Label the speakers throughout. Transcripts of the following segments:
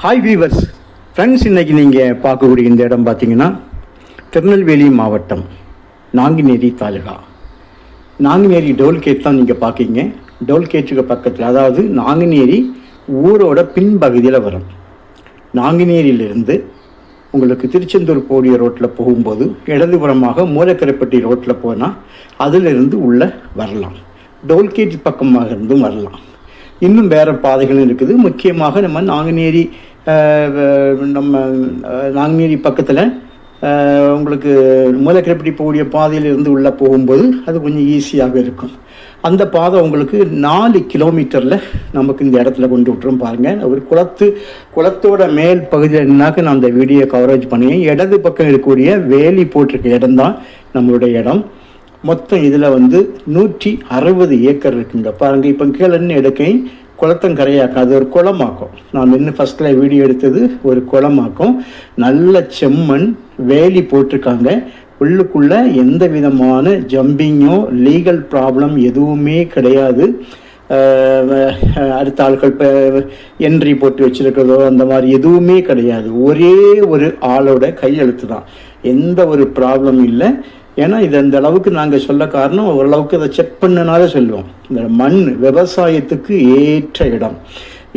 Speaker 1: Hi viewers friends, இன்றைக்கி நீங்கள் பார்க்கக்கூடிய இந்த இடம் பார்த்தீங்கன்னா திருநெல்வேலி மாவட்டம் நாங்குநேரி தாலுகா. நாங்குநேரி டோல்கேட் தான் நீங்கள் பார்க்கிங்க. டோல்கேட்டுக்கு பக்கத்தில், அதாவது நாங்குநேரி ஊரோட பின்பகுதியில் வரும். நாங்குநேரியிலிருந்து உங்களுக்கு திருச்செந்தூர் போடிய ரோட்டில் போகும்போது இடதுபுறமாக மூலக்கரைப்பட்டி ரோட்டில் போனால் அதிலிருந்து உள்ளே வரலாம். டோல்கேட் பக்கமாக இருந்தும் வரலாம். இன்னும் வேறு பாதைகளும் இருக்குது. முக்கியமாக நம்ம நாங்குநேரி பக்கத்தில் உங்களுக்கு மூலக்கரைப்பட்டி போகக்கூடிய பாதையிலிருந்து உள்ளே போகும்போது அது கொஞ்சம் ஈஸியாக இருக்கும். அந்த பாதை உங்களுக்கு 4 கிலோமீட்டரில் நமக்கு இந்த இடத்துல கொண்டு விட்டுரும். பாருங்கள், ஒரு குளத்தோட மேல் பகுதியில் என்னாக்க நான் அந்த வீடியோ கவரேஜ் பண்ணியேன். இடது பக்கம் இருக்கக்கூடிய வேலி போட்டிருக்க இடம் தான் நம்மளுடைய இடம். மொத்தம் இதில் 160 ஏக்கர் இருக்குங்க. பாருங்கள், இப்போ கீழே எடுக்கை குளத்தங்கரையாக்கம், அது ஒரு குளமாக்கும். நான் இன்னும் ஃபஸ்ட்டில் வீடியோ எடுத்தது ஒரு குளமாக்கும். நல்ல செம்மண் வேலி போட்டிருக்காங்க. உள்ளுக்குள்ளே எந்த விதமான ஜம்பிங்கோ லீகல் ப்ராப்ளம் எதுவுமே கிடையாது. அடுத்த ஆட்கள் இப்போ என்ட்ரி போட்டு வச்சுருக்கிறதோ அந்த மாதிரி எதுவுமே கிடையாது. ஒரே ஒரு ஆளோட கையெழுத்து தான். எந்த ஒரு ப்ராப்ளம் இல்லை. ஏன்னா இது அந்த அளவுக்கு நாங்கள் சொல்ல காரணம், ஓரளவுக்கு அதை செக் பண்ணனால சொல்லுவோம். இந்த மண் விவசாயத்துக்கு ஏற்ற இடம்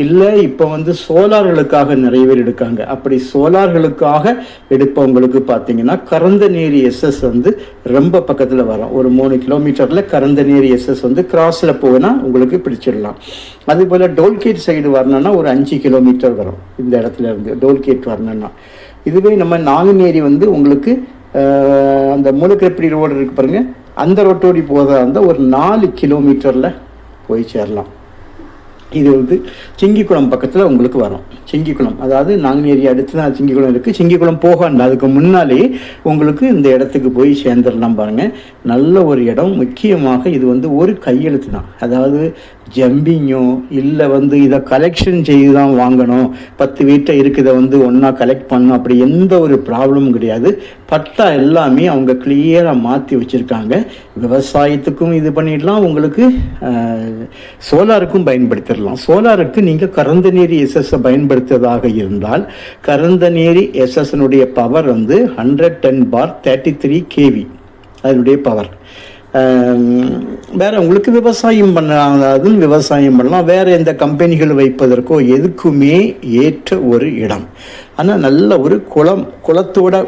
Speaker 1: இல்லை. இப்போ சோலார்களுக்காக நிறைய பேர் எடுக்காங்க. அப்படி சோலார்களுக்காக எடுப்பவங்களுக்கு பார்த்தீங்கன்னா கரந்தநேரி எஸ்எஸ் ரொம்ப பக்கத்தில் வரும். ஒரு 3 கிலோமீட்டரில் கரந்தநேரி எஸ்எஸ் கிராஸில் போனா உங்களுக்கு பிடிச்சிடலாம். அதுபோல் டோல்கேட் சைடு வரணும்னா ஒரு 5 கிலோமீட்டர் வரும் இந்த இடத்துல இருந்து டோல்கேட் வரணும்னா. இதுவே நம்ம நாங்குநேரி உங்களுக்கு அந்த மூலக்கரைப்பட்டி ரோடு இருக்கு பாருங்க, அந்த ரோட்டோடி போகிறதா இருந்தால் ஒரு 4 கிலோமீட்டரில் போய் சேரலாம். இது சிங்கிக்குளம் பக்கத்தில் உங்களுக்கு வரும். சிங்கிக்குளம், அதாவது நாங்குநேரி அடுத்து தான் சிங்கிக்குளம் இருக்குது. சிங்கிக்குளம் போகாண்டு அதுக்கு முன்னாலே உங்களுக்கு இந்த இடத்துக்கு போய் சேர்ந்துடலாம். பாருங்கள், நல்ல ஒரு இடம். முக்கியமாக இது ஒரு கையெழுத்து தான். அதாவது ஜம்பிங்கோ இல்லை இதை கலெக்ஷன் செய்து தான் வாங்கணும், 10 வீட்டை இருக்குதை ஒன்றா கலெக்ட் பண்ணணும், அப்படி எந்த ஒரு ப்ராப்ளமும் கிடையாது. பட்டா எல்லாமே அவங்க கிளியராக மாற்றி வச்சுருக்காங்க. விவசாயத்துக்கும் இது பண்ணிடலாம், உங்களுக்கு சோலாருக்கும் பயன்படுத்திடலாம். சோலாருக்கு நீங்கள் கரந்தநேரி எஸ்எஸ்ஸை பயன்படுத்துவதாக இருந்தால் கரந்தநேரி எஸ்எஸ்னுடைய பவர் 110/33 kV அதனுடைய பவர். வேறு உங்களுக்கு விவசாயம் பண்ணலாம். வேறு எந்த கம்பெனிகள் வைப்பதற்கோ எதுக்குமே ஏற்ற ஒரு இடம். ஆனால் நல்ல ஒரு குளத்தோட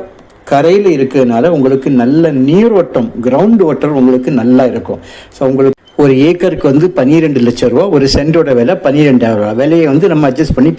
Speaker 1: கரையில் இருக்கிறதுனால உங்களுக்கு நல்ல நீரோட்டம், கிரவுண்ட் வாட்டர் உங்களுக்கு நல்லா இருக்கும். ஸோ உங்களுக்கு ஒரு ஏக்கருக்கு 12 லட்சம் ரூபா, ஒரு சென்டோட விலை 12,000 ரூபா. விலையை நம்ம அட்ஜஸ்ட் பண்ணி